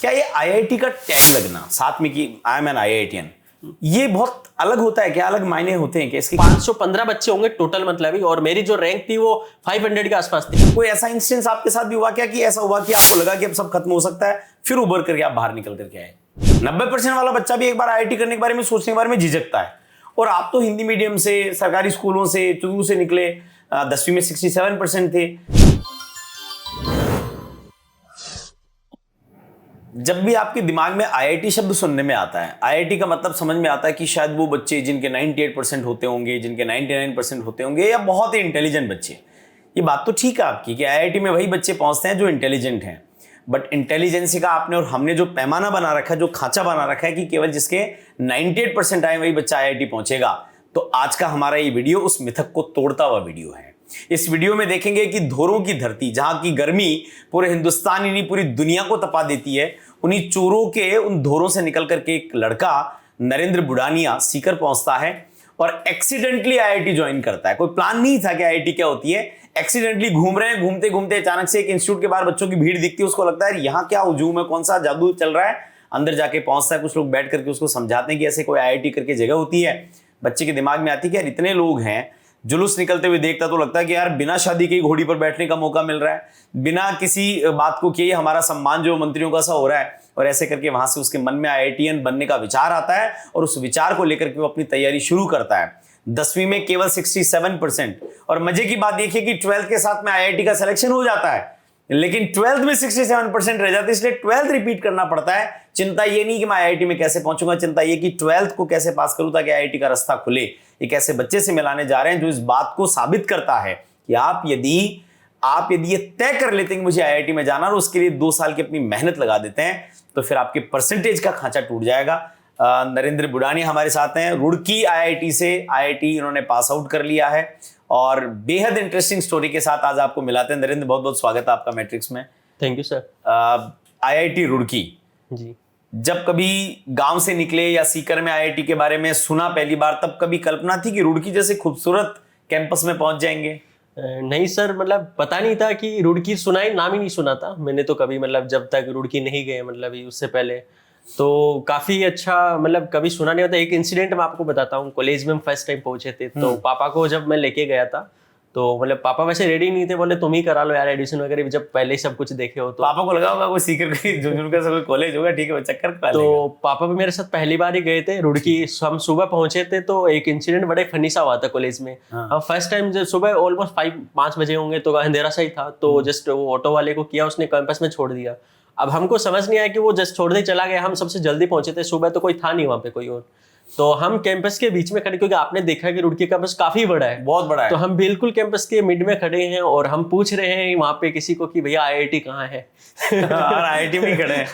क्या ये आईआईटी का टैग लगना साथ में कि आई एम एन आईआईटीएन, ये बहुत अलग होता है क्या? अलग मायने होते हैं क्या इसके? 515 बच्चे होंगे टोटल मतलब ही, और मेरी जो रैंक थी वो 500 के आसपास थी। कोई ऐसा इंस्टेंस आपके साथ भी हुआ क्या कि ऐसा हुआ कि आपको लगा कि अब सब खत्म हो सकता है, फिर उभर करके आप बाहर निकल करके आए? 90% वाला बच्चा भी एक बार आईआईटी करने के बारे में सोचने के बारे में झिझकता है, और आप तो हिंदी मीडियम से, सरकारी स्कूलों से, चुरू से निकले, 10वीं में 67% थे। जब भी आपके दिमाग में आईआईटी शब्द सुनने में आता है, आईआईटी का मतलब समझ में आता है कि शायद वो बच्चे जिनके 98% होते होंगे, जिनके 99% होते होंगे, या बहुत ही इंटेलिजेंट बच्चे। ये बात तो ठीक है आपकी कि आईआईटी में वही बच्चे पहुंचते हैं जो इंटेलिजेंट हैं, बट इंटेलिजेंसी का आपने और हमने जो पैमाना बना रखा है, जो खांचा बना रखा है कि केवल जिसके 98% आए वही बच्चा आईआईटी पहुंचेगा, तो आज का हमारा ये वीडियो उस मिथक को तोड़ता हुआ वीडियो है। इस वीडियो में देखेंगे कि धोरों की धरती, जहां की गर्मी पूरे हिंदुस्तान ही नहीं पूरी दुनिया को तपा देती है, उन्हीं चोरों के उन धोरों से निकल करके एक लड़का नरेंद्र बुडानिया सीकर पहुंचता है और एक्सीडेंटली आईआईटी ज्वाइन करता है। कोई प्लान नहीं था कि आईआईटी क्या होती है, एक्सीडेंटली घूम रहे हैं, घूमते घूमते अचानक से एक इंस्टीट्यूट के बाहर बच्चों की भीड़ दिखती है, उसको लगता है यहाँ क्या हुजूम है, कौन सा जादू चल रहा है। अंदर जाके पहुंचता है, कुछ लोग बैठ करके उसको समझाते हैं कि ऐसे कोई आईआईटी करके जगह होती है। बच्चे के दिमाग में आती है कि यार इतने लोग हैं, जुलूस निकलते हुए देखता तो लगता है कि यार बिना शादी के घोड़ी पर बैठने का मौका मिल रहा है, बिना किसी बात को किए हमारा सम्मान जो मंत्रियों का सा हो रहा है। और ऐसे करके वहां से उसके मन में आईआईटीएन बनने का विचार आता है, और उस विचार को लेकर के वो अपनी तैयारी शुरू करता है। 10वीं में केवल 67%, और मजे की बात देखिए कि 12th के साथ में आईआईटी का सिलेक्शन हो जाता है, लेकिन 12th में 67% रह जाती है, इसलिए 12th रिपीट करना पड़ता है। चिंता ये नहीं कि मैं आईआईटी में कैसे पहुंचूंगा, चिंता ये कि 12th को कैसे पास करूं ताकि आईआईटी का रास्ता खुले। एक ऐसे बच्चे से मिलाने जा रहे हैं जो इस बात को साबित करता है कि आप यदि ये तय कर लेते हैं कि मुझे आईआईटी में जाना, और उसके लिए 2 साल की अपनी मेहनत लगा देते हैं, तो फिर आपके परसेंटेज का खांचा टूट जाएगा। नरेंद्र बुडानिया हमारे साथ हैं, रुड़की आईआईटी से आईआईटी इन्होंने पास आउट कर लिया है, और बेहद इंटरेस्टिंग स्टोरी के साथ आज आपको मिलाते हैं। नरेंद्र, बहुत बहुत स्वागत है आपका मैट्रिक्स में। Thank you sir. IIT Roorkee ji, जब कभी गांव से निकले या सीकर में आईआईटी के बारे में सुना पहली बार, तब कभी कल्पना थी कि रुड़की जैसे खूबसूरत कैंपस में पहुंच जाएंगे? नहीं सर, मतलब पता नहीं था कि रुड़की, सुना ही, नाम ही नहीं सुना था मैंने तो कभी, मतलब जब तक रुड़की नहीं गए, मतलब उससे पहले तो काफी अच्छा, मतलब कभी सुना नहीं होता। एक इंसिडेंट मैं आपको बताता हूँ। कॉलेज में हम फर्स्ट टाइम पहुंचे थे, तो पापा को जब मैं लेके गया था, तो मतलब पापा वैसे रेडी नहीं थे, बोले तुम ही करा लो यार एडमिशन वगैरह, जब पहले ही सब कुछ देखे हो। तो पापा को लगा होगा कोई सीकर का कोई कॉलेज होगा, ठीक है चक्कर का। तो पापा भी मेरे साथ पहली बार ही गए थे रुड़की। हम सुबह पहुंचे थे, तो एक इंसिडेंट बड़े फनी सा हुआ था कॉलेज में। हम फर्स्ट टाइम जब सुबह ऑलमोस्ट 5 बजे होंगे, तो अंधेरा सा ही था, तो जस्ट वो ऑटो वाले को किया, उसने कैंपस में छोड़ दिया। अब हमको समझ नहीं आया कि वो जस्ट छोड़ने चला गया, हम सबसे जल्दी पहुंचे थे, सुबह तो कोई था नहीं वहां पे कोई और। तो हम कैंपस के बीच में खड़े, क्योंकि आपने देखा कि रुड़की कैंपस काफी बड़ा है, बहुत बड़ा है, तो हम बिल्कुल कैंपस के मिड में खड़े हैं, और हम पूछ रहे हैं वहां पे किसी को कि भैया आईआईटी कहाँ है। आईआईटी में खड़े हैं।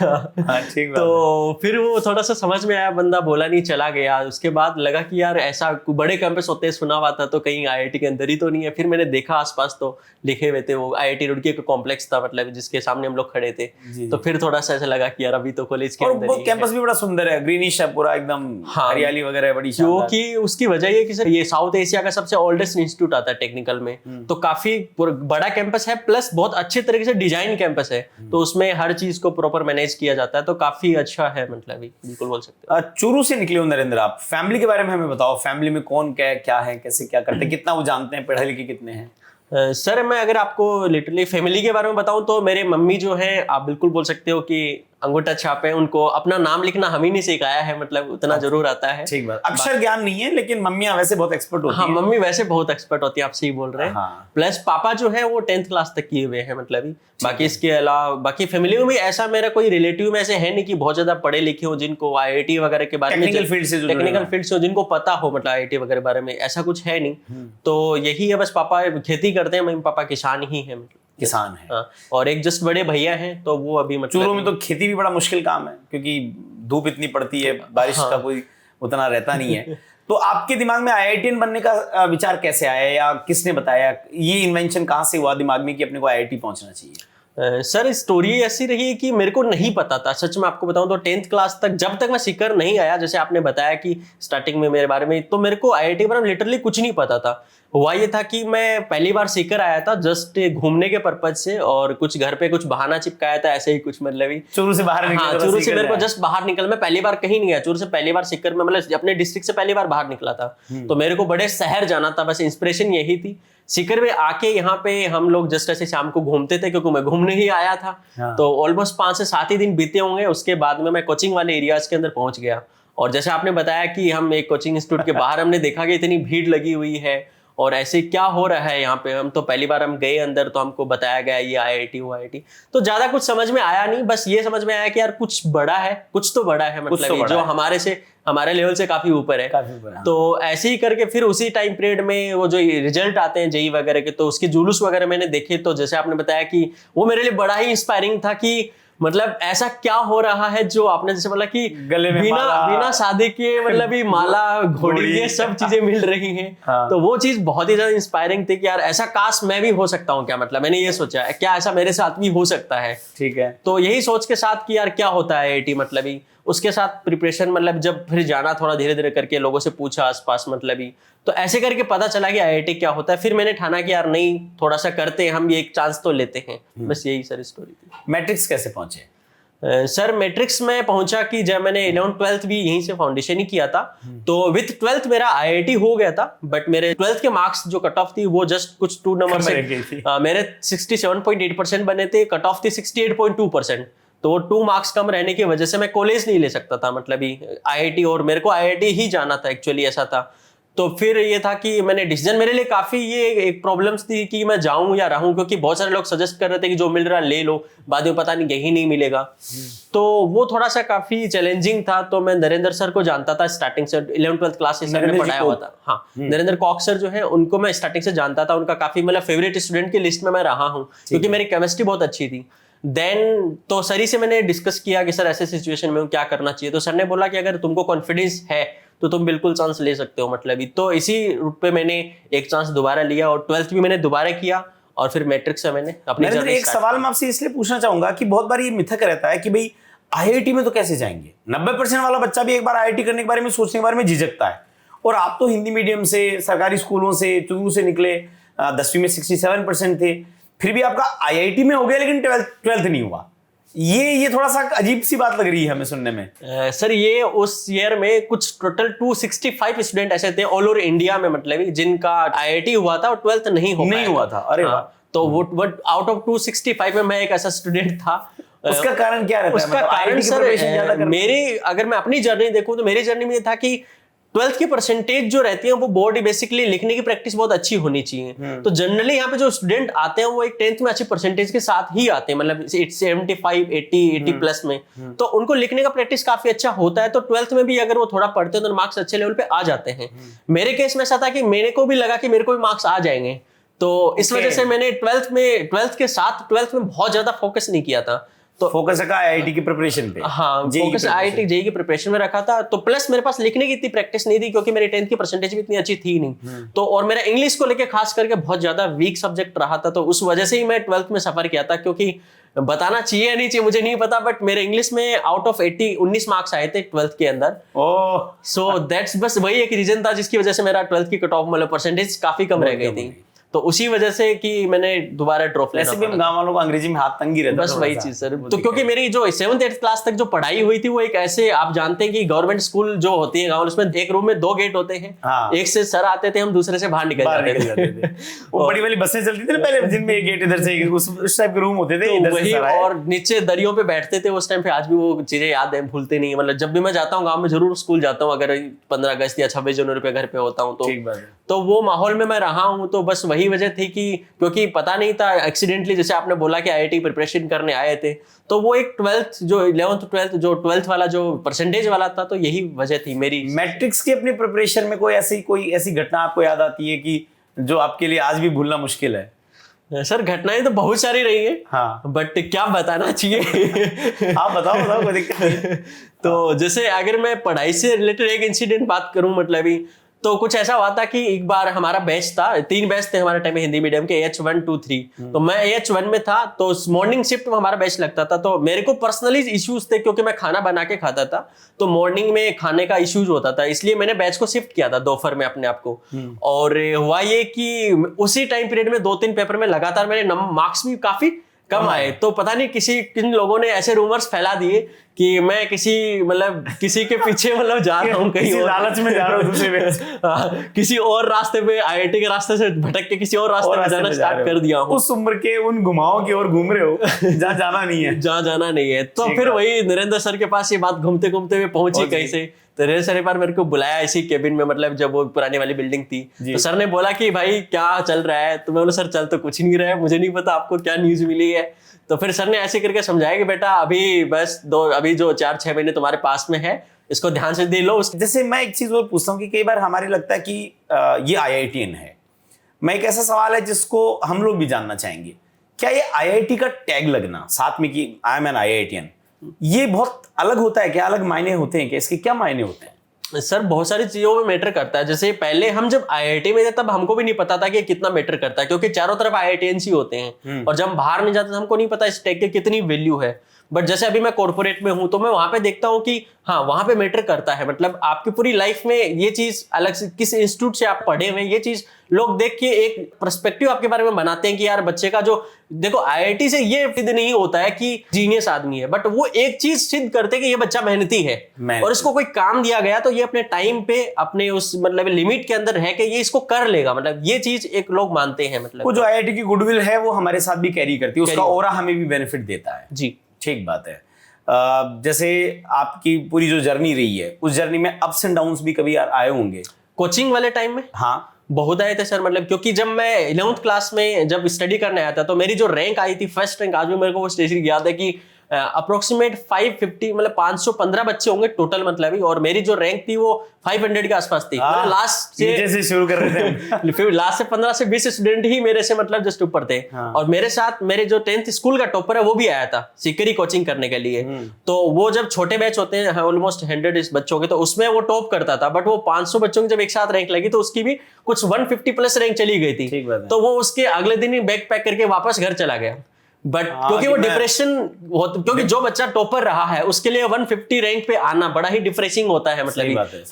हाँ, ठीक। तो फिर वो थोड़ा सा समझ में आया, बंदा बोला नहीं, चला गया। उसके बाद लगा कि यार ऐसा बड़े कैंपस होते हैं, सुना हुआ था, तो कहीं आईआईटी के अंदर ही तो नहीं है। फिर मैंने देखा आसपास, तो लिखे हुए थे, वो आईआईटी रुड़की का कॉम्प्लेक्स था, मतलब जिसके सामने हम लोग खड़े थे। तो फिर थोड़ा सा ऐसा लगा कि यार अभी तो कॉलेज के अंदर ही कैंपस भी बड़ा सुंदर है, ग्रीनिश है पूरा एकदम, हरियाली वगैरह बड़ी। क्योंकि उसकी वजह ये कि सर ये साउथ एशिया का सबसे ओल्डेस्ट इंस्टीट्यूट आता है टेक्निकल में, तो काफी बड़ा कैंपस है, प्लस बहुत अच्छे तरीके से डिजाइन कैंपस है, तो उसमें हर चीज को प्रॉपर मैनेज किया जाता है, तो काफी अच्छा है, मतलब बिल्कुल बोल सकते हैं। चूरू से निकले हो नरेंद्र आप, फैमिली के बारे में हमें बताओ। फैमिली में कौन क्या है, कैसे क्या करते हैं, कितना वो जानते हैं, पढ़े लिखे कितने हैं? सर मैं अगर आपको लिटरली फैमिली के बारे में बताऊं, तो मेरे मम्मी जो है, आप बिल्कुल बोल सकते हो कि अंगूठा छाप है, उनको अपना नाम लिखना हम ही नहीं सिखाया है, मतलब उतना जरूर आता है। ठीक बात, अक्षर ज्ञान नहीं है, लेकिन मम्मियां वैसे बहुत एक्सपर्ट होती हैं। हाँ, मम्मी वैसे बहुत एक्सपर्ट होती है, आप सही बोल रहे हैं। हाँ। प्लस पापा जो है वो 10th क्लास तक किए हुए हैं, मतलब बाकी इसके अलावा बाकी फैमिली में भी ऐसा मेरा कोई रिलेटिव में ऐसे है नहीं कि बहुत ज्यादा पढ़े लिखे हो, जिनको आईआईटी वगैरह के बारे में, टेक्निकल फील्ड से जिनको पता हो, मतलब आईआईटी वगैरह बारे में, ऐसा कुछ है नहीं। तो यही है, बस पापा खेती करते हैं, मम्मी पापा किसान ही है, मतलब किसान है। हाँ, और एक जस्ट बड़े भैया हैं, तो वो अभी मतलब चूरू में तो खेती भी बड़ा मुश्किल काम है, क्योंकि धूप इतनी पड़ती है, बारिश का कोई उतना रहता नहीं है। तो आपके दिमाग में आईआईटीएन बनने का विचार कैसे आया, या किसने बताया? ये इन्वेंशन कहाँ से हुआ दिमाग में कि अपने को आईआईटी पहुंचना चाहिए? सर स्टोरी ऐसी रही कि मेरे को नहीं पता था, सच में आपको बताऊं तो 10th क्लास तक जब तक मैं सीकर नहीं आया, जैसे आपने बताया कि स्टार्टिंग में मेरे बारे में, तो मेरे को आईआईटी बारे में लिटरली कुछ नहीं पता था। हुआ ये था कि मैं पहली बार सीकर आया था जस्ट घूमने के पर्पज से, और कुछ घर पे कुछ बहाना चिपकाया था ऐसे ही कुछ, मतलब ही चूरू से बाहर निकल, हाँ चूरू से मेरे को जस्ट बाहर निकल, मैं पहली बार कहीं नहीं गया, चूरू से पहली बार सीकर में, मतलब अपने डिस्ट्रिक्ट से पहली बार बाहर निकला था। तो मेरे को बड़े शहर जाना था, बस इंस्पिरेशन यही थी। सीकर में आके यहाँ पे हम लोग जस्ट ऐसे शाम को घूमते थे, क्योंकि मैं घूमने ही आया था। हाँ। तो ऑलमोस्ट 5 से 7 ही दिन बीते होंगे, उसके बाद में मैं कोचिंग वाले एरियाज के अंदर पहुंच गया। और जैसे आपने बताया कि हम एक कोचिंग इंस्टीट्यूट के बाहर हमने देखा कि इतनी भीड़ लगी हुई है और ऐसे क्या हो रहा है यहाँ पे। हम तो पहली बार हम गए अंदर, तो हमको बताया गया ये आईआईटी वो आईआईटी, तो ज्यादा कुछ समझ में आया नहीं, बस ये समझ में आया कि यार कुछ बड़ा है, कुछ तो बड़ा है, मतलब जो हमारे लेवल से काफी ऊपर है। तो ऐसे ही करके फिर उसी टाइम पीरियड में वो जो रिजल्ट आते हैं जेईई वगैरह के, तो उसके जुलूस वगैरह मैंने देखे, तो जैसे आपने बताया कि वो मेरे लिए बड़ा ही इंस्पायरिंग था कि मतलब ऐसा क्या हो रहा है, जो आपने जैसे बोला कि गले में बिना शादी के मतलब ही माला घोड़ी ये सब चीजें मिल रही हैं। हाँ। तो वो चीज बहुत ही ज्यादा इंस्पायरिंग थी कि यार ऐसा काश मैं भी हो सकता हूँ क्या, मतलब मैंने ये सोचा है क्या ऐसा मेरे साथ भी हो सकता है। ठीक है, तो यही सोच के साथ कि यार क्या होता है आईआईटी, मतलब ही उसके साथ प्रिपरेशन, मतलब जब फिर जाना थोड़ा धीरे धीरे करके लोगों से पूछा आसपास, मतलब ही तो ऐसे करके पता चला कि आईआईटी क्या होता है। फिर मैंने ठाना कि यार नहीं, थोड़ा सा करते हैं हम, ये एक चांस तो लेते हैं। बस यही सर स्टोरी थी। मैट्रिक्स कैसे पहुंचे? सर मैट्रिक्स में पहुंचा कि जब मैंने 11th 12th भी यहीं से फाउंडेशन ही किया था, तो विथ 12th मेरा आईआईटी हो गया था, बट मेरे 12th के मार्क्स जो कट ऑफ थी वो जस्ट कुछ 2 नंबर से मेरे 67.8% बने थे, कट ऑफ थी 68.2%। तो वो 2 मार्क्स कम रहने की वजह से मैं कॉलेज नहीं ले सकता था, मतलब ही आईआईटी, और मेरे को आईआईटी ही जाना था एक्चुअली, ऐसा था। तो फिर ये था कि मैंने डिसीजन, मेरे लिए काफी ये एक प्रॉब्लम्स थी कि मैं जाऊं या रहूं, क्योंकि बहुत सारे लोग सजेस्ट कर रहे थे कि जो मिल रहा ले लो, बाद में पता नहीं यही नहीं मिलेगा। तो वो थोड़ा सा काफी चैलेंजिंग था। तो मैं नरेंद्र सर को जानता था स्टार्टिंग से, 11th 12th क्लास से सर ने पढ़ाया हुआ था। हाँ, नरेंद्र कॉक सर जो है उनको मैं स्टार्टिंग से जानता था, उनका काफी मतलब फेवरेट स्टूडेंट की लिस्ट में मैं रहा हूँ, क्योंकि मेरी केमिस्ट्री बहुत अच्छी थी। देन तो सर ही से मैंने डिस्कस किया कि सर ऐसे सिचुएशन में क्या करना चाहिए। तो सर ने बोला कि अगर तुमको कॉन्फिडेंस है तो तुम बिल्कुल चांस ले सकते हो, मतलब ही। तो इसी रूट पे मैंने एक चांस दोबारा लिया, और 12th भी मैंने दोबारा किया, और फिर मैट्रिक्स से मैंने अपनी जर्नी। एक सवाल मैं आपसे इसलिए पूछना चाहूंगा कि बहुत बार ये मिथक रहता है कि भाई आईआईटी में तो कैसे जाएंगे, 90% वाला बच्चा भी एक बार आईआईटी करने के बारे में सोचने के बारे में झिझकता है। और आप तो हिंदी मीडियम से, सरकारी स्कूलों से, चूरू से निकले, 10वीं में 67% थे, फिर भी आपका आईआईटी में हो गया, लेकिन 12th नहीं हुआ। ये थोड़ा सा अजीब सी बात लग रही है हमें सुनने में। सर ये उस ईयर में कुछ टोटल 265 स्टूडेंट ऐसे थे ऑल ओवर इंडिया में, मतलब जिनका आईआईटी हुआ था और 12th नहीं हुआ था। अरे वाह। तो वो आउट ऑफ 265 में मैं एक ऐसा स्टूडेंट था। उसका कारण क्या रहता है? उसका कारण सर मेरी, अगर मैं अपनी जर्नी देखूं तो मेरी जर्नी में था कि 12th की परसेंटेज जो रहती है वो बोर्ड बेसिकली लिखने की प्रैक्टिस बहुत अच्छी होनी चाहिए। तो जनरली यहाँ पे जो स्टूडेंट आते हैं वो एक 10th में अच्छी परसेंटेज के साथ ही आते हैं, मतलब 75 80 प्लस में। तो उनको लिखने का प्रैक्टिस काफी अच्छा होता है। तो 12th में भी अगर वो थोड़ा पढ़ते हैं तो मार्क्स अच्छे लेवल पे आ जाते हैं। मेरे केस में ऐसा था कि मेरे को भी लगा कि मेरे को भी मार्क्स आ जाएंगे, तो इस वजह से मैंने 12th के साथ 12th में बहुत ज्यादा फोकस नहीं किया था। तो फोकस रखा आईआईटी की प्रिपरेशन पे। हाँ, फोकस आईआईटी जेईई की प्रिपरेशन में रखा था। तो प्लस मेरे पास लिखने की इतनी प्रैक्टिस नहीं थी, क्योंकि मेरी 10th की परसेंटेज भी इतनी अच्छी थी नहीं। तो और मेरा इंग्लिश को लेके खास करके बहुत ज्यादा वीक सब्जेक्ट रहा था। तो उस वजह से ही मैं 12th में सफर किया था, क्योंकि बताना चाहिए या नहीं चाहिए मुझे नहीं पता, बट मेरे इंग्लिश में आउट ऑफ 80 19 मार्क्स आए थे 12th के अंदर। सो दैट्स बस वही एक रीजन था जिसकी वजह से मेरा 12th की कट ऑफ मतलब परसेंटेज काफी कम रह गई थी। तो उसी वजह से कि मैंने दोबारा ड्रॉप लेना पड़ा। गांव वालों को अंग्रेजी में हाथ तंगी रहता है, बस वही चीज सर। तो क्योंकि मेरी जो 7th 8th क्लास तक जो पढ़ाई हुई थी वो एक ऐसे, आप जानते हैं कि गवर्नमेंट स्कूल जो होती है गांव, उसमें एक रूम में 2 गेट होते हैं। हाँ। एक से सर आते थे, हम दूसरे से बाहर निकल जाते थे। वो बड़ी वाली बसें चलती थी ना पहले, जिनमें एक गेट इधर से, उस टाइप के रूम होते थे, इधर से सर आए। और नीचे दरियों पे बैठते थे उस टाइम पे। आज भी वो चीजें याद है, भूलते नहीं। मतलब जब भी मैं जाता हूँ गाँव में जरूर स्कूल जाता हूँ, अगर 15 अगस्त या 26 जनवरी पे घर पे होता हूँ तो वो माहौल में मैं रहा हूँ। तो बस वही वजह थी कि क्योंकि पता नहीं था, एक्सीडेंटली जैसे आपने बोला कि आईआईटी प्रिपरेशन करने आए थे, तो वो एक 12th जो 11th 12th जो 12th वाला जो परसेंटेज वाला था, तो यही वजह थी मेरी। मैट्रिक्स की अपनी प्रिपरेशन में कोई ऐसी घटना आपको याद आती है कि जो आपके लिए आज भी भूलना मुश्किल है? सर घटनाएं तो बहुत सारी रही है। हाँ। बट क्या बताना चाहिए? आप बताओ कोई दिक्कत नहीं। तो जैसे अगर मैं पढ़ाई से रिलेटेड एक इंसिडेंट बात करूं, मतलब ही तो कुछ ऐसा हुआ था कि एक बार हमारा बैच था, 3 बैच थे हमारे टाइम में हिंदी मीडियम के, AH1 2 3। तो मैं AH1 में था, तो मॉर्निंग शिफ्ट में हमारा बैच लगता था। तो मेरे को पर्सनली इश्यूज थे क्योंकि मैं खाना बना के खाता था, तो मॉर्निंग में खाने का इश्यूज होता था, इसलिए मैंने बैच को शिफ्ट किया था दोपहर में अपने आप को। और हुआ ये कि उसी टाइम पीरियड में 2-3 पेपर में लगातार मेरे मार्क्स भी काफी कम आए। तो पता नहीं किन लोगों ने ऐसे रूमर्स फैला दिए कि मैं किसी के पीछे जा रहा हूँ, कहीं और लालच में जा रहा हूँ दूसरे किसी और रास्ते पे, IIT के रास्ते से भटक के किसी और रास्ते पे जाना स्टार्ट कर दिया हूँ। उस उम्र के उन घुमाओं की ओर घूम रहे हो जहाँ जाना नहीं है। तो फिर वही नरेंद्र सर के पास ये बात घूमते घूमते हुए पहुंची कैसे। तो नरेंद्र सर एक बार मेरे को बुलाया इसी केबिन में, जब वो पुरानी वाली बिल्डिंग थी, तो सर ने बोला कि भाई क्या चल रहा है। तो मैं बोला सर चल तो कुछ नहीं रहा है, मुझे नहीं पता आपको क्या न्यूज मिली है। तो फिर सर ने ऐसे करके समझाया कि बेटा अभी जो 4-6 महीने तुम्हारे पास में है, इसको ध्यान से दे लो। जैसे मैं एक चीज और पूछता हूँ कि कई बार हमारे लगता है कि ये IITian है। मैं एक ऐसा सवाल है जिसको हम लोग भी जानना चाहेंगे, क्या ये IIT का टैग लगना साथ में कि आई एम एन IITian, ये बहुत अलग होता है क्या? अलग मायने होते हैं क्या? इसके क्या मायने होते हैं? सर बहुत सारी चीजों में मैटर करता है। जैसे पहले हम जब IIT में थे तब हमको भी नहीं पता था कि कितना मैटर करता है, क्योंकि चारों तरफ IITians ही होते हैं, और जब हम बाहर नहीं जाते तो हमको नहीं पता इस टैग की कितनी वैल्यू है। बट जैसे अभी मैं कॉर्पोरेट में हूं, तो मैं वहां पे देखता हूं कि हाँ वहां पे मैटर करता है। आपकी पूरी लाइफ में ये चीज, अलग से किस इंस्टीट्यूट से आप पढ़े हुए, ये चीज लोग देख के एक पर्सपेक्टिव आपके बारे में बनाते हैं कि यार बच्चे का जो, देखो IIT से ये सिद्ध नहीं होता है कि जीनियस आदमी है, बट वो एक चीज सिद्ध करते हैं कि ये बच्चा मेहनती है, और इसको कोई काम दिया गया तो ये अपने टाइम पे, अपने उस लिमिट के अंदर है कि ये इसको कर लेगा। ये चीज एक लोग मानते हैं। वो जो IIT की गुडविल है वो हमारे साथ भी कैरी करती है, उसका ऑरा हमें भी बेनिफिट देता है। जी ठीक बात है। जैसे आपकी पूरी जो जर्नी रही है, उस जर्नी में अप्स एंड डाउन्स भी कभी आए होंगे कोचिंग वाले टाइम में? हाँ बहुत आए थे सर। क्योंकि जब मैं 11th क्लास में जब स्टडी करने आया था, तो मेरी जो रैंक आई थी, फर्स्ट रैंक, आज भी मेरे को वो स्टेज याद है कि अप्रोक्सीमेट 550 515 बच्चे होंगे टोटल और मेरी जो रैंक थी वो 500 के आसपास थी। लास्ट से शुरू कर रहे थे फिर लास्ट से 15 से 20 स्टूडेंट ही मेरे से जस्ट ऊपर थे। और मेरे साथ मेरे जो 10th स्कूल का टॉपर है वो भी आया था सीकरी कोचिंग करने के लिए। तो वो जब छोटे बैच होते हैं ऑलमोस्ट 100 बच्चों के, तो उसमें वो टॉप करता था। बट वो 500 बच्चों की जब एक साथ रैंक लगी तो उसकी भी कुछ 150 प्लस रैंक चली गई थी। तो वो उसके अगले दिन ही बैग पैक करके वापस घर चला गया। बट क्योंकि वो डिप्रेशन, क्योंकि जो बच्चा टॉपर रहा है उसके लिए 150 रैंक पे आना बड़ा ही डिप्रेसिंग होता है।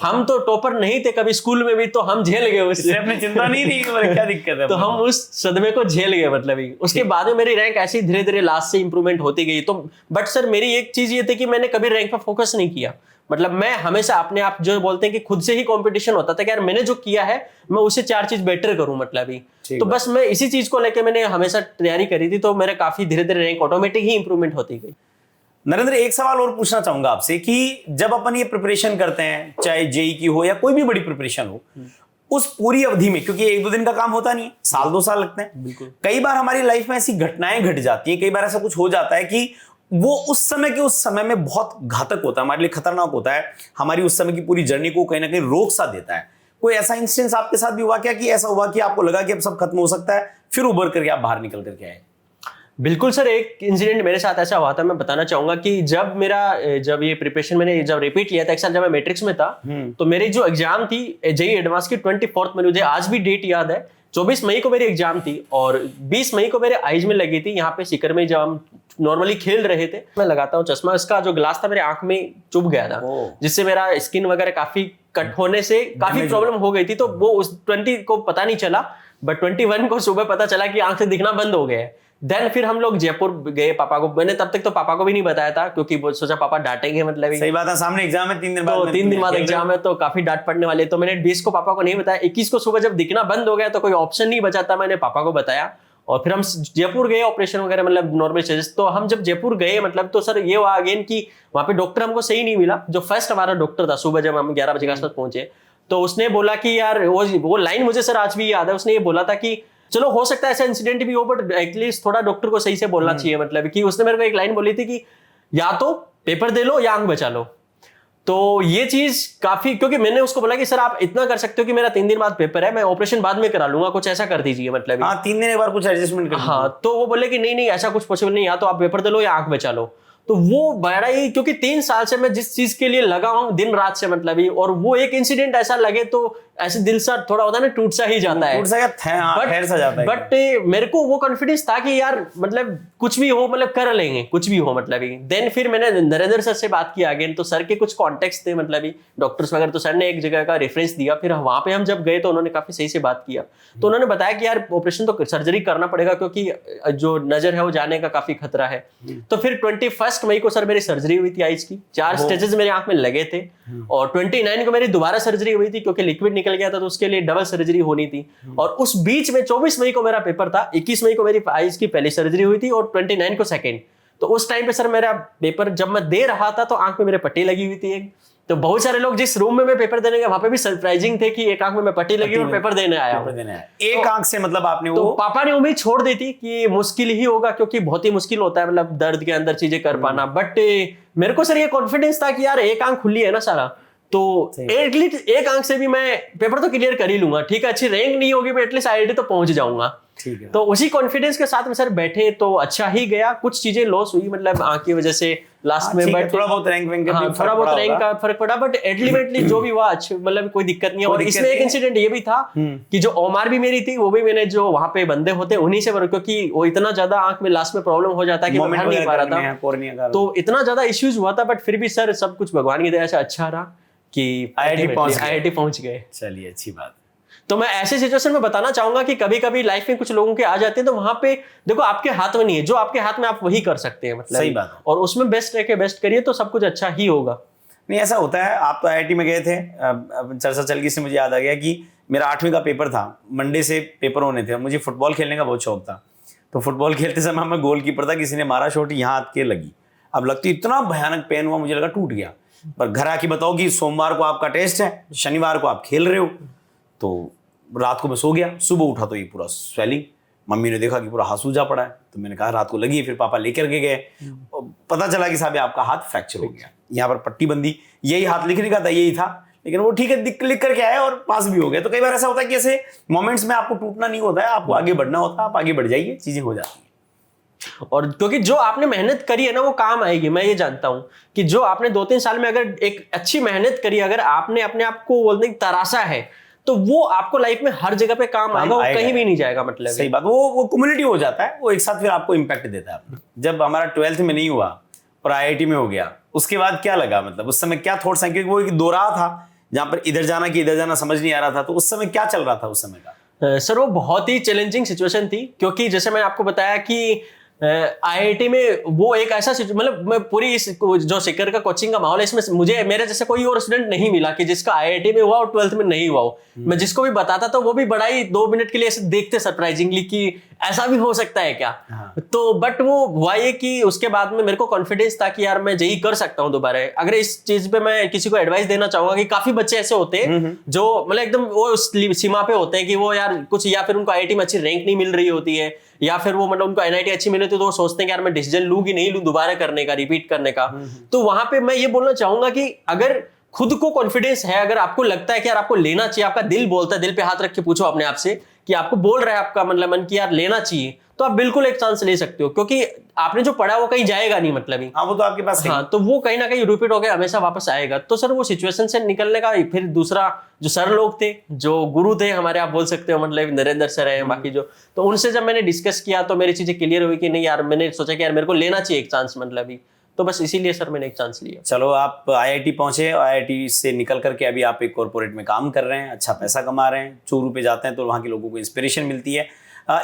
हम तो टॉपर नहीं थे कभी स्कूल में भी, तो हम झेल गए उससे, अपनी चिंता नहीं थी कि क्या दिक्कत है, तो हम उस सदमे को झेल गए। उसके बाद में मेरी रैंक ऐसी धीरे धीरे लास्ट से इंप्रूवमेंट होती गई। तो बट सर मेरी एक चीज ये थी कि मैंने कभी रैंक पर फोकस नहीं किया। मैं हमेशा अपने आप, जो बोलते हैं कि खुद से ही कंपटीशन होता था कि यार मैंने जो किया है मैं उसे 4 चीज बेटर करूं। तो बस मैं इसी चीज को लेके मैंने हमेशा तैयारी करी थी। तो मेरे काफी धीरे धीरे रैंक ऑटोमेटिक ही इंप्रूवमेंट होती गई। नरेंद्र, एक सवाल और पूछना चाहूंगा आपसे कि जब अपन ये प्रिपरेशन करते हैं, चाहे जेई की हो या कोई भी बड़ी प्रिपरेशन हो, उस पूरी अवधि में, क्योंकि 1-2 दिन का काम होता नहीं है, साल 2 साल लगते हैं, बिल्कुल, कई बार हमारी लाइफ में ऐसी घटनाएं घट जाती हैं, कई बार ऐसा कुछ हो जाता है कि वो उस समय में बहुत घातक होता है, हमारे लिए खतरनाक होता है, हमारी उस समय की पूरी जर्नी को कहीं ना कहीं रोक सा देता है। कोई ऐसा इंस्टेंस आपके साथ भी हुआ क्या कि ऐसा हुआ कि आपको लगा कि अब सब खत्म हो सकता है, फिर उभर करके आप बाहर निकल करके आए? बिल्कुल सर, एक इंसिडेंट मेरे साथ ऐसा हुआ था, मैं बताना चाहूंगा कि जब ये प्रिपरेशन मैंने जब रिपीट लिया था एक साल, जब मैं मैट्रिक्स में था, तो मेरी जो एग्जाम थी जेई एडवांस की 24 में, मुझे आज भी डेट याद है, 24 मई को मेरी एग्जाम थी और 20 मई को मेरे आईज में लगी थी। यहाँ पे सीकर में जब हम नॉर्मली खेल रहे थे, मैं लगाता हूँ चश्मा, इसका जो ग्लास था मेरे आंख में चुभ गया था, जिससे मेरा स्किन वगैरह काफी कट होने से काफी प्रॉब्लम हो गई थी। तो वो उस 20 को पता नहीं चला, बट 21 को सुबह पता चला कि आंख से दिखना बंद हो गया है। देन फिर हम लोग जयपुर गए, पापा को, मैंने तब तक तो पापा को भी नहीं बताया था क्योंकि सोचा पापा डांटेंगे, सही बात है, सामने एग्जाम है, 3 दिन बाद, तो 3 दिन बाद एग्जाम है तो काफी डांट पड़ने वाले। तो मैंने 20 को पापा को नहीं बताया, 21 को सुबह जब दिखना बंद हो गया तो कोई ऑप्शन नहीं बचा था, मैंने पापा को बताया और फिर हम जयपुर गए, ऑपरेशन वगैरह नॉर्मल चेंजेस। तो हम जब जयपुर गए तो सर ये हुआ अगेन कि वहां पे डॉक्टर हमको सही नहीं मिला। जो फर्स्ट हमारा डॉक्टर था, सुबह जब हम 11 बजे के आसपास पहुंचे, तो उसने बोला कि यार वो लाइन मुझे सर आज भी याद है, उसने ये बोला था कि चलो हो सकता है ऐसा इंसिडेंट भी हो, बट एटलीस्ट थोड़ा डॉक्टर को सही से बोलना चाहिए। कि उसने मेरे को एक लाइन बोली थी कि या तो पेपर दे लो या आंख बचा लो। तो ये चीज काफी, क्योंकि मैंने उसको बोला कि सर आप इतना कर सकते हो कि मेरा 3 दिन बाद पेपर है, मैं ऑपरेशन बाद में करा लूंगा, कुछ ऐसा कर दीजिए। हाँ, 3 दिन एक बार कुछ एडजस्टमेंट कर। हाँ, तो वो बोले कि नहीं ऐसा कुछ पॉसिबल नहीं, या तो आप पेपर दे लो या आंख बचा लो। तो वो बड़ा ही, क्योंकि 3 साल से मैं जिस चीज के लिए लगा हूं दिन रात से मतलब ही, और वो एक इंसिडेंट ऐसा लगे तो ऐसे दिल सा थोड़ा होता है ना, टूट सा ही जाता है, टूट सा या ठहर सा जाता है। बट मेरे को वो कॉन्फिडेंस था कि यार मतलब कुछ भी हो, मतलब कर लेंगे कुछ भी हो मतलब ही। देन फिर मैंने नरेंद्र सर से बात की अगेन, तो सर के कुछ कॉन्टेक्स्ट थे मतलब ही डॉक्टर्स वगैरह, तो सर ने एक जगह का रेफरेंस दिया। फिर वहां पे हम जब गए तो उन्होंने काफी सही से बात किया, तो उन्होंने बताया कि यार ऑपरेशन तो सर्जरी करना पड़ेगा क्योंकि जो नजर है वो जाने का काफी खतरा है। तो फिर 21 मई को सर मेरी सर्जरी हुई थी आइज की, 4 स्टेजेस मेरी आंख में लगे थे, और 29 को मेरी दोबारा सर्जरी हुई थी क्योंकि लिक्विड निकल गया था, तो उसके लिए डबल सर्जरी होनी थी। और उस बीच में 24 मई को मेरा पेपर था, 21 मई को मेरी आइज की पहली सर्जरी हुई थी और 29 को सेकेंड। तो उस टाइम पे सर मेरा पेपर जब मैं दे रहा था तो आंख में मेरे पट्टी लगी हुई थी एक। तो बहुत सारे लोग जिस रूम में मैं पेपर देने गया वहां पे भी सरप्राइजिंग थे कि एक आंख में मैं पट्टी लगी और पेपर देने आया हूं। एक आंख से मतलब आपने तो वो, पापा ने उम्मीद छोड़ दी थी कि मुश्किल ही होगा क्योंकि बहुत ही मुश्किल होता है मतलब दर्द के अंदर चीजें कर पाना। बट मेरे को सर ये कॉन्फिडेंस था कि यार एक आंख खुली है ना सारा, तो एटलीस्ट एक आंख से भी मैं पेपर तो क्लियर कर ही लूंगा। ठीक है, अच्छी रैंक नहीं होगी बट एटलीस्ट आईआईटी तो पहुंच जाऊंगा। ठीक है। तो उसी कॉन्फिडेंस के साथ में सर बैठे तो अच्छा ही गया। कुछ चीजें लॉस हुई मतलब आंख की वजह से लास्ट में, बट थोड़ा बहुत रैंक थोड़ा बहुत रैंक का फर्क पड़ा, बट अल्टीमेटली जो भी हुआ अच्छा, मतलब कोई दिक्कत नहीं है। और इसमें एक इंसिडेंट ये भी था कि जो ओमार भी मेरी थी वो भी मैंने जो वहां पे बंदे होते उन्हीं से, क्योंकि वो इतना ज्यादा आंख में लास्ट में प्रॉब्लम हो जाता है कि मैं भर नहीं पा रहा था, तो इतना ज्यादा इश्यूज हुआ था। बट फिर भी सर सब कुछ भगवान की दया से अच्छा रहा कि आईआईटी पहुंच गए। चलिए अच्छी बात। तो मैं ऐसे सिचुएशन में बताना चाहूंगा कि कभी कभी लाइफ में कुछ लोगों के आ जाते हैं तो वहां पे देखो आपके हाथ में नहीं है, जो आपके हाथ में आप वही कर सकते हैं मतलब। सही बात है। और उसमें बेस्ट रह के बेस्ट करिए तो सब कुछ अच्छा ही होगा। नहीं ऐसा होता है। आप तो आईआईटी में गए थे, चर्चा चल गई से मुझे याद आ गया कि मेरा 8वीं का पेपर था, मंडे से पेपर होने थे। मुझे फुटबॉल खेलने का बहुत शौक था, तो फुटबॉल खेलते समय मैं गोलकीपर था, किसी ने मारा शॉट यहाँ आके लगी। अब लगती इतना भयानक पेन हुआ, मुझे लगा टूट गया। पर घर आके बताओ कि सोमवार को आपका टेस्ट है, शनिवार को आप खेल रहे हो। तो रात को मैं सो गया, सुबह उठा तो ये पूरा स्वेलिंग। मम्मी ने देखा कि पूरा हाथ सूजा पड़ा है, तो मैंने कहा रात को लगी है। फिर पापा लेकर के गए, पता चला कि साहब आपका हाथ फ्रैक्चर हो गया, यहाँ पर पट्टी बंदी, यही हाथ लिखने का था, यही था, लेकिन वो ठीक है लिख करके आए और पास भी हो गए। तो कई बार ऐसा होता है कि ऐसे मोमेंट्स में आपको टूटना नहीं होता है, आपको आगे बढ़ना होता है, आप आगे बढ़ जाइए, चीजें हो जाती हैं। और क्योंकि जो आपने मेहनत करी है ना वो काम आएगी। मैं ये जानता हूं कि जो आपने 2-3 साल में अगर एक अच्छी मेहनत करी, अगर आपने अपने आप को बोलने की तरासा है, तो वो आपको लाइफ में हर जगह पे काम आएगा, वो कहीं भी नहीं जाएगा मतलब। सही बात। वो कम्युनिटी हो जाता है, वो एक साथ फिर आपको इम्पैक्ट देता है। जब हमारा 12th में नहीं हुआ और आईआईटी में हो गया, उसके बाद क्या लगा, मतलब उस समय क्या थॉट्स हैं? क्योंकि वो एक दौरा था जहां पर इधर जाना कि इधर जाना समझ नहीं आ रहा था, तो उस समय क्या चल रहा था उस समय का? सर वो बहुत ही चैलेंजिंग सिचुएशन थी, क्योंकि जैसे मैंने आपको बताया कि आईआईटी में वो एक ऐसा मतलब मैं पूरी इस जो सिक्कर का कोचिंग का माहौल है, इसमें मुझे मेरे जैसे कोई और स्टूडेंट नहीं मिला कि जिसका आईआईटी में हुआ और 12th में नहीं हुआ हो। मैं जिसको भी बताता तो वो भी बड़ा ही 2 मिनट के लिए ऐसे देखते सरप्राइजिंगली कि ऐसा भी हो सकता है क्या। तो बट वो हुआ ये कि उसके बाद में मेरे को कॉन्फिडेंस था कि यार मैं जेईई कर सकता हूँ दोबारा। अगर इस चीज पे मैं किसी को एडवाइस देना चाहूंगा कि काफी बच्चे ऐसे होते हैं जो मतलब एकदम वो सीमा पे होते हैं कि वो यार कुछ, या फिर उनको आईआईटी में अच्छी रैंक नहीं मिल रही होती है, या फिर वो मतलब उनको एनआईटी अच्छी मिले तो वो सोचते हैं कि यार मैं डिसीजन लूं कि नहीं लूं दोबारा करने का, रिपीट करने का। तो वहां पे मैं ये बोलना चाहूंगा कि अगर खुद को कॉन्फिडेंस है, अगर आपको लगता है कि यार आपको लेना चाहिए, आपका दिल बोलता है, दिल पे हाथ रख के पूछो अपने आप से कि आपको बोल रहा है आपका मतलब मन की यार लेना चाहिए, तो आप बिल्कुल एक चांस ले सकते हो, क्योंकि आपने जो पढ़ा वो कहीं जाएगा नहीं मतलब ही। हाँ वो तो आपके पास है। हाँ, तो वो कहीं ना कहीं रिपीट होकर हमेशा वापस आएगा। तो सर वो सिचुएशन से निकलने का फिर दूसरा जो सर लोग थे, जो गुरु थे हमारे, आप बोल सकते हो मतलब नरेंद्र सर है बाकी जो, तो उनसे जब मैंने डिस्कस किया तो मेरी चीजें क्लियर हुई कि नहीं यार, मैंने सोचा कि यार मेरे को लेना चाहिए एक चांस मतलब ही, तो बस इसीलिए सर मैंने एक चांस लिया। चलो आप आईआईटी पहुंचे, आईआईटी से निकल करके अभी आप एक कॉर्पोरेट में काम कर रहे हैं, अच्छा पैसा कमा रहे हैं, चूरू पे जाते हैं तो वहाँ के लोगों को इंस्पिरेशन मिलती है।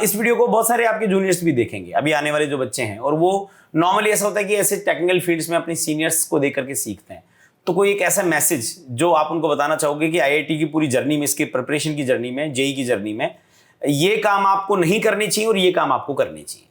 इस वीडियो को बहुत सारे आपके जूनियर्स भी देखेंगे, अभी आने वाले जो बच्चे हैं, और वो नॉर्मली ऐसा होता है कि ऐसे टेक्निकल फील्ड्स में अपने सीनियर्स को देख करके सीखते हैं। तो कोई एक ऐसा मैसेज जो आप उनको बताना चाहोगे कि आईआईटी की पूरी जर्नी में, इसके प्रिपरेशन की जर्नी में, जेईई की जर्नी में, ये काम आपको नहीं करनी चाहिए और ये काम आपको करनी चाहिए?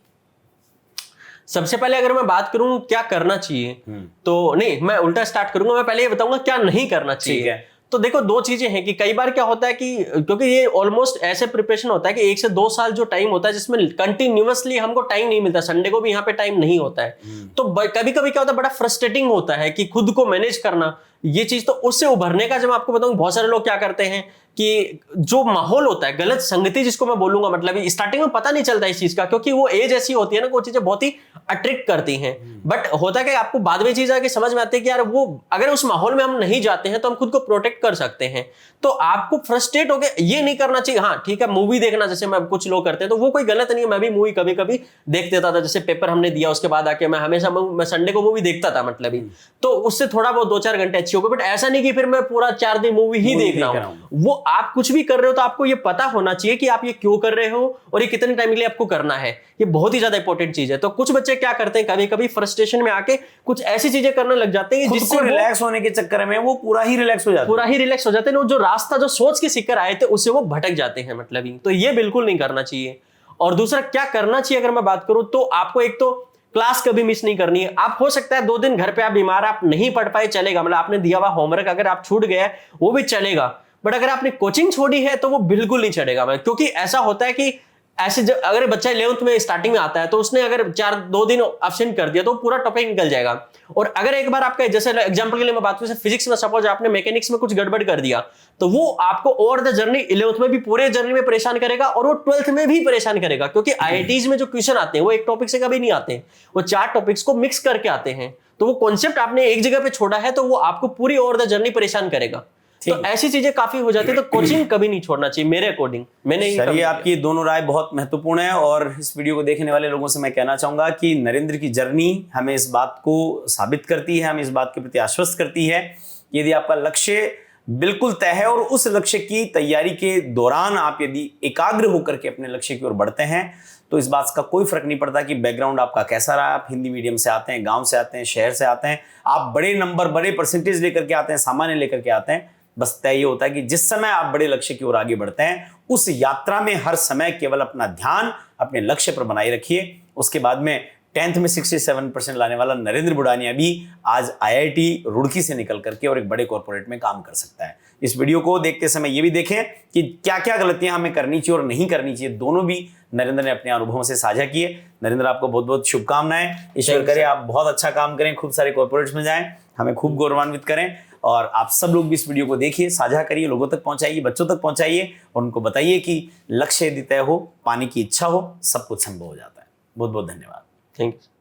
सबसे पहले अगर मैं बात करूं क्या करना चाहिए, तो नहीं, मैं उल्टा स्टार्ट करूंगा। मैं पहले ये बताऊंगा क्या नहीं करना चाहिए। ठीक है। तो देखो, 2 चीजें हैं कि कई बार क्या होता है कि क्योंकि ये ऑलमोस्ट ऐसे प्रिपरेशन होता है कि 1 से 2 साल जो टाइम होता है जिसमें कंटिन्यूअसली हमको टाइम नहीं मिलता, संडे को भी यहाँ पे टाइम नहीं होता है। तो कभी कभी क्या होता है, बड़ा फ्रस्ट्रेटिंग होता है कि खुद को मैनेज करना, ये चीज तो उससे उभरने का, जब मैं आपको बताऊं, बहुत सारे लोग क्या करते हैं कि जो माहौल होता है, गलत संगति जिसको मैं बोलूंगा, मतलब स्टार्टिंग में पता नहीं चलता इस चीज का, क्योंकि वो एज ऐसी होती है ना कि वो चीजें बहुत ही अट्रैक्ट करती हैं। बट होता है कि आपको बाद में चीज आके समझ में आती है कि यार वो अगर उस माहौल में हम नहीं जाते हैं तो हम खुद को प्रोटेक्ट कर सकते हैं। तो आपको फ्रस्ट्रेट होकर ये नहीं करना चाहिए। हाँ ठीक है, मूवी देखना जैसे मैं कुछ लोग करते हैं तो वो कोई गलत नहीं है, मैं भी मूवी कभी कभी देख देता था। जैसे पेपर हमने दिया उसके बाद आके मैं हमेशा मैं संडे को मूवी देखता था, मतलब ही तो उससे थोड़ा बहुत 2-4 घंटे अच्छी हो गई। बट ऐसा नहीं कि फिर मैं पूरा 4 दिन मूवी ही देख रहा हूँ। वो आप कुछ भी कर रहे हो तो आपको ये पता होना चाहिए कि आप ये क्यों कर रहे हो और ये कितने टाइम के लिए आपको करना है। ये बहुत ही ज्यादा इंपॉर्टेंट चीज है। तो कुछ बच्चे क्या करते हैं, कभी कभी फ्रस्ट्रेशन में आके कुछ ऐसी चीजें करने लग जाते हैं जिससे रिलैक्स होने के चक्कर में वो पूरा ही रिलैक्स हो जाते हैं। जो रास्ता जो सोच के सीखकर आए थे उससे वो भटक जाते हैं, मतलब ही। तो ये बिल्कुल नहीं करना चाहिए। और दूसरा क्या करना चाहिए अगर मैं बात करूं तो आपको एक तो क्लास कभी मिस नहीं करनी है। आप हो सकता है 2 दिन घर पे आप बीमार, आप नहीं पढ़ पाए, चलेगा, मतलब आपने दिया हुआ होमवर्क अगर आप छूट गया वो भी चलेगा। बट अगर आपने कोचिंग छोड़ी है तो वो बिल्कुल नहीं चलेगा। क्योंकि ऐसा होता है कि ऐसे अगर बच्चा 11th में स्टार्टिंग में आता है तो उसने अगर 2 दिन एब्सेंट कर दिया तो पूरा टॉपिक निकल जाएगा। और अगर एक बार आपका, जैसे एग्जांपल के लिए मैं बात करूं, फिजिक्स में सपोज आपने मैकेनिक्स में कुछ गड़बड़ कर दिया तो वो आपको ओवर द जर्नी 11th में भी, पूरे जर्नी में परेशान करेगा और वो 12th में भी परेशान करेगा। क्योंकि आईआईटीज में जो क्वेश्चन आते हैं वो एक टॉपिक से कभी नहीं आते हैं, वो 4 टॉपिक्स को मिक्स करके आते हैं। तो वो कॉन्सेप्ट आपने एक जगह पे छोड़ा है तो वो आपको पूरी ओवर द जर्नी परेशान करेगा। तो ऐसी चीजें काफी हो जाती है। तो कोचिंग कभी नहीं छोड़ना चाहिए मेरे अकॉर्डिंग। मैंने ये आपकी दोनों राय बहुत महत्वपूर्ण है। और इस वीडियो को देखने वाले लोगों से मैं कहना चाहूंगा कि नरेंद्र की जर्नी हमें इस बात को साबित करती है, हमें इस बात के प्रति आश्वस्त करती है कि यदि आपका लक्ष्य बिल्कुल तय है और उस लक्ष्य की तैयारी के दौरान आप यदि एकाग्र होकर के अपने लक्ष्य की ओर बढ़ते हैं तो इस बात का कोई फर्क नहीं पड़ता कि बैकग्राउंड आपका कैसा रहा। आप हिंदी मीडियम से आते हैं, गांव से आते हैं, शहर से आते हैं, आप बड़े नंबर, बड़े परसेंटेज लेकर के आते हैं, सामान्य लेकर के आते हैं। बस तय ये होता है कि जिस समय आप बड़े लक्ष्य की ओर आगे बढ़ते हैं उस यात्रा में हर समय केवल अपना ध्यान अपने लक्ष्य पर बनाए रखिए। उसके बाद में 10th में 67% लाने वाला नरेंद्र बुडानिया भी आज आईआईटी रुड़की से निकल करके और एक बड़े कॉर्पोरेट में काम कर सकता है। इस वीडियो को देखते समय ये भी देखें कि क्या क्या गलतियां हमें करनी चाहिए और नहीं करनी चाहिए, दोनों भी नरेंद्र ने अपने अनुभवों से साझा किए। नरेंद्र, आपको बहुत बहुत शुभकामनाएं। ईश्वर करे आप बहुत अच्छा काम करें, खूब सारे कॉर्पोरेट्स में जाएं, हमें खूब गौरवान्वित करें। और आप सब लोग भी इस वीडियो को देखिए, साझा करिए, लोगों तक पहुंचाइए, बच्चों तक पहुंचाइए और उनको बताइए कि लक्ष्य यदि तय हो, पाने की इच्छा हो, सब कुछ संभव हो जाता है। बहुत बहुत धन्यवाद। Thank you.